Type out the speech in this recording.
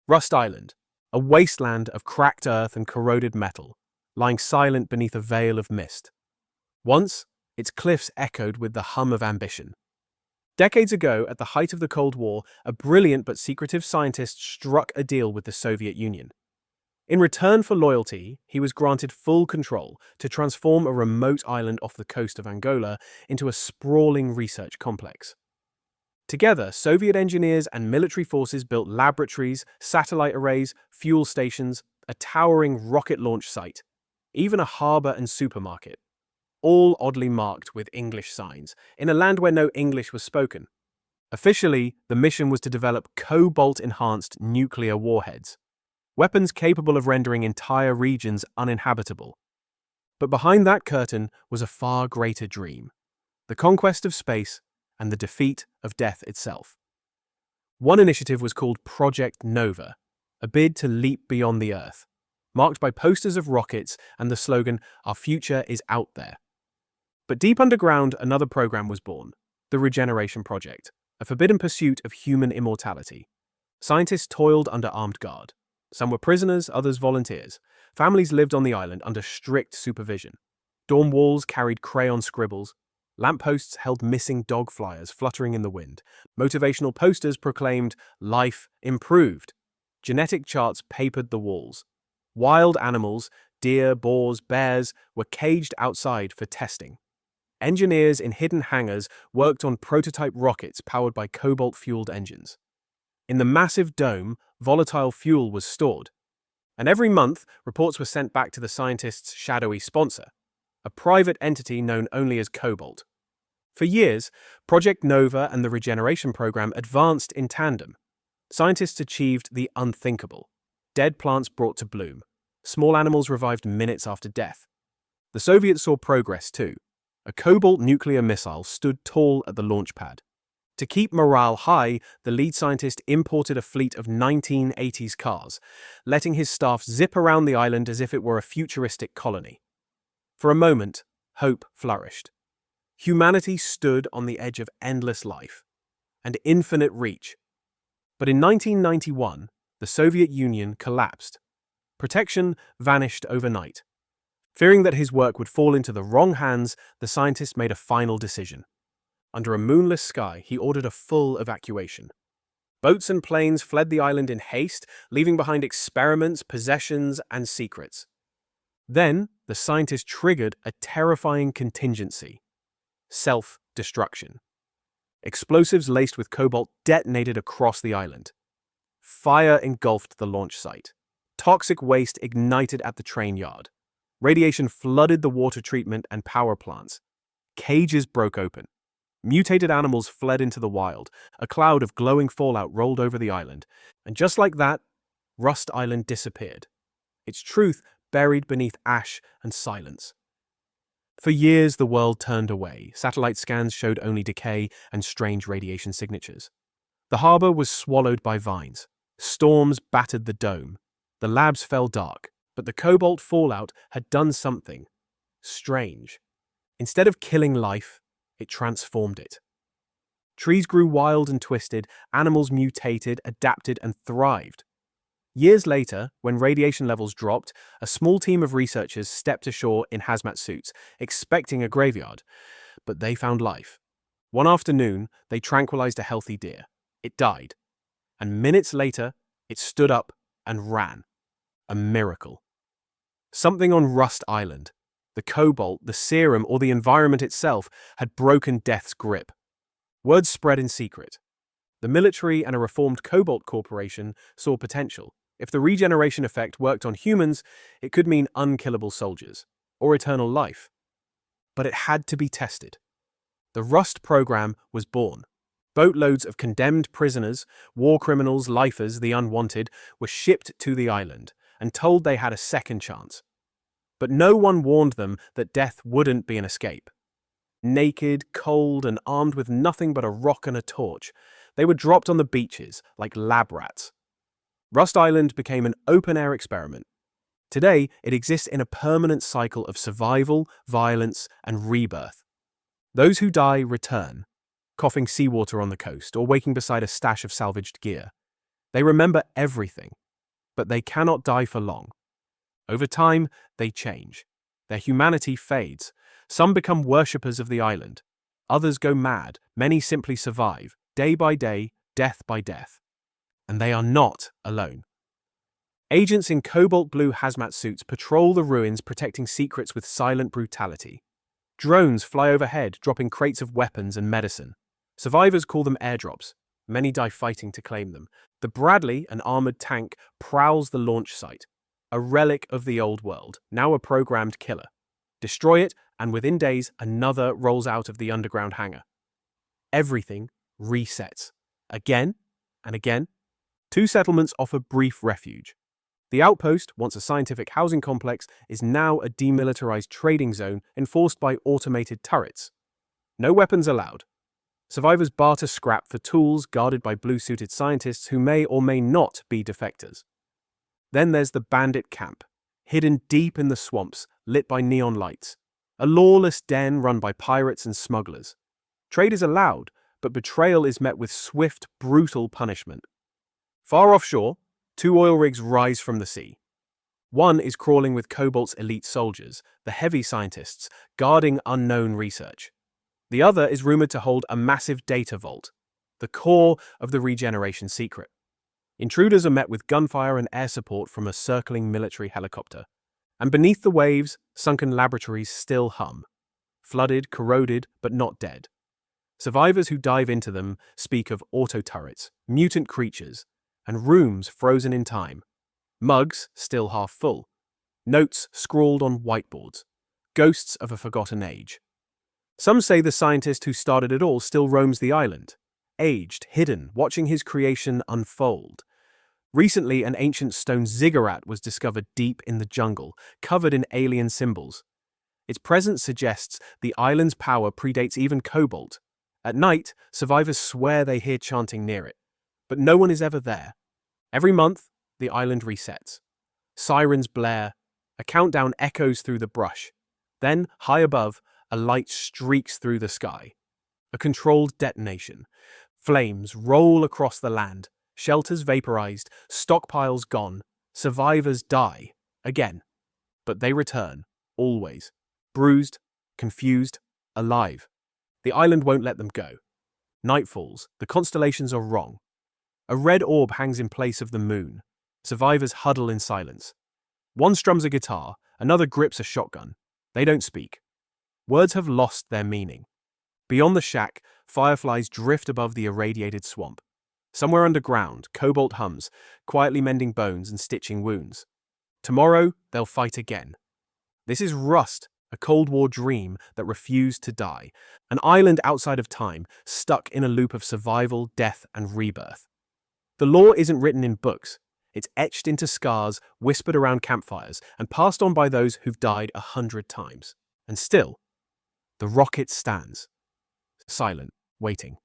Rust Island, a wasteland of cracked earth and corroded metal, lying silent beneath a veil of mist. Once, its cliffs echoed with the hum of ambition. Decades ago, at the height of the Cold War, a brilliant but secretive scientist struck a deal with the Soviet Union. In return for loyalty, he was granted full control to transform a remote island off the coast of Angola into a sprawling research complex. Together, Soviet engineers and military forces built laboratories, satellite arrays, fuel stations, a towering rocket launch site, even a harbour and supermarket, all oddly marked with English signs, in a land where no English was spoken. Officially, the mission was to develop cobalt-enhanced nuclear warheads, weapons capable of rendering entire regions uninhabitable. But behind that curtain was a far greater dream: the conquest of space and the defeat of death itself. One initiative was called Project Nova, a bid to leap beyond the Earth, marked by posters of rockets and the slogan, "Our future is out there." But deep underground, another program was born, the Regeneration Project, a forbidden pursuit of human immortality. Scientists toiled under armed guard. Some were prisoners, others volunteers. Families lived on the island under strict supervision. Dorm walls carried crayon scribbles. Lampposts held missing dog flyers fluttering in the wind. Motivational posters proclaimed, "Life improved." Genetic charts papered the walls. Wild animals, deer, boars, bears, were caged outside for testing. Engineers in hidden hangars worked on prototype rockets powered by cobalt-fueled engines. In the massive dome, volatile fuel was stored. And every month, reports were sent back to the scientists' shadowy sponsor, a private entity known only as Cobalt. For years, Project Nova and the Regeneration Program advanced in tandem. Scientists achieved the unthinkable. Dead plants brought to bloom. Small animals revived minutes after death. The Soviets saw progress too. A Cobalt nuclear missile stood tall at the launch pad. To keep morale high, the lead scientist imported a fleet of 1980s cars, letting his staff zip around the island as if it were a futuristic colony. For a moment, hope flourished. Humanity stood on the edge of endless life and infinite reach. But in 1991, the Soviet Union collapsed. Protection vanished overnight. Fearing that his work would fall into the wrong hands, the scientist made a final decision. Under a moonless sky, he ordered a full evacuation. Boats and planes fled the island in haste, leaving behind experiments, possessions, and secrets. Then, the scientist triggered a terrifying contingency: self-destruction. Explosives laced with cobalt detonated across the island. Fire engulfed the launch site. Toxic waste ignited at the train yard. Radiation flooded the water treatment and power plants. Cages broke open. Mutated animals fled into the wild. A cloud of glowing fallout rolled over the island. And just like that, Rust Island disappeared, its truth buried beneath ash and silence. For years, the world turned away. Satellite scans showed only decay and strange radiation signatures. The harbor was swallowed by vines. Storms battered the dome. The labs fell dark, but the cobalt fallout had done something strange. Instead of killing life, it transformed it. Trees grew wild and twisted, animals mutated, adapted, and thrived. Years later, when radiation levels dropped, a small team of researchers stepped ashore in hazmat suits, expecting a graveyard. But they found life. One afternoon, they tranquilized a healthy deer. It died. And minutes later, it stood up and ran. A miracle. Something on Rust Island, the cobalt, the serum, or the environment itself, had broken death's grip. Word spread in secret. The military and a reformed Cobalt Corporation saw potential. If the regeneration effect worked on humans, it could mean unkillable soldiers, or eternal life. But it had to be tested. The Rust program was born. Boatloads of condemned prisoners, war criminals, lifers, the unwanted, were shipped to the island and told they had a second chance. But no one warned them that death wouldn't be an escape. Naked, cold, and armed with nothing but a rock and a torch, they were dropped on the beaches like lab rats. Rust Island became an open-air experiment. Today, it exists in a permanent cycle of survival, violence, and rebirth. Those who die return, coughing seawater on the coast or waking beside a stash of salvaged gear. They remember everything: but they cannot die for long. Over time, they change. Their humanity fades. Some become worshippers of the island. Others go mad. Many simply survive, day by day, death by death. And they are not alone. Agents in cobalt blue hazmat suits patrol the ruins, protecting secrets with silent brutality. Drones fly overhead, dropping crates of weapons and medicine. Survivors call them airdrops. Many die fighting to claim them. The Bradley, an armored tank, prowls the launch site. A relic of the old world, now a programmed killer. Destroy it, and within days, another rolls out of the underground hangar. Everything resets. Again and again. 2 settlements offer brief refuge. The Outpost, once a scientific housing complex, is now a demilitarized trading zone enforced by automated turrets. No weapons allowed. Survivors barter scrap for tools guarded by blue-suited scientists who may or may not be defectors. Then there's the Bandit Camp, hidden deep in the swamps, lit by neon lights. A lawless den run by pirates and smugglers. Trade is allowed, but betrayal is met with swift, brutal punishment. Far offshore, 2 oil rigs rise from the sea. One is crawling with Cobalt's elite soldiers, the heavy scientists, guarding unknown research. The other is rumored to hold a massive data vault, the core of the Regeneration secret. Intruders are met with gunfire and air support from a circling military helicopter. And beneath the waves, sunken laboratories still hum. Flooded, corroded, but not dead. Survivors who dive into them speak of auto-turrets, mutant creatures, and rooms frozen in time. Mugs still half full. Notes scrawled on whiteboards. Ghosts of a forgotten age. Some say the scientist who started it all still roams the island, aged, hidden, watching his creation unfold. Recently, an ancient stone ziggurat was discovered deep in the jungle, covered in alien symbols. Its presence suggests the island's power predates even Cobalt. At night, survivors swear they hear chanting near it, but no one is ever there. Every month, the island resets. Sirens blare, a countdown echoes through the brush. Then, high above, a light streaks through the sky. A controlled detonation. Flames roll across the land. Shelters vaporized, stockpiles gone, survivors die, again. But they return, always. Bruised, confused, alive. The island won't let them go. Night falls, the constellations are wrong. A red orb hangs in place of the moon. Survivors huddle in silence. One strums a guitar, another grips a shotgun. They don't speak. Words have lost their meaning. Beyond the shack, fireflies drift above the irradiated swamp. Somewhere underground, Cobalt hums, quietly mending bones and stitching wounds. Tomorrow, they'll fight again. This is Rust, a Cold War dream that refused to die. An island outside of time, stuck in a loop of survival, death, and rebirth. The lore isn't written in books. It's etched into scars, whispered around campfires, and passed on by those who've died 100 times. And still, the rocket stands. Silent, waiting.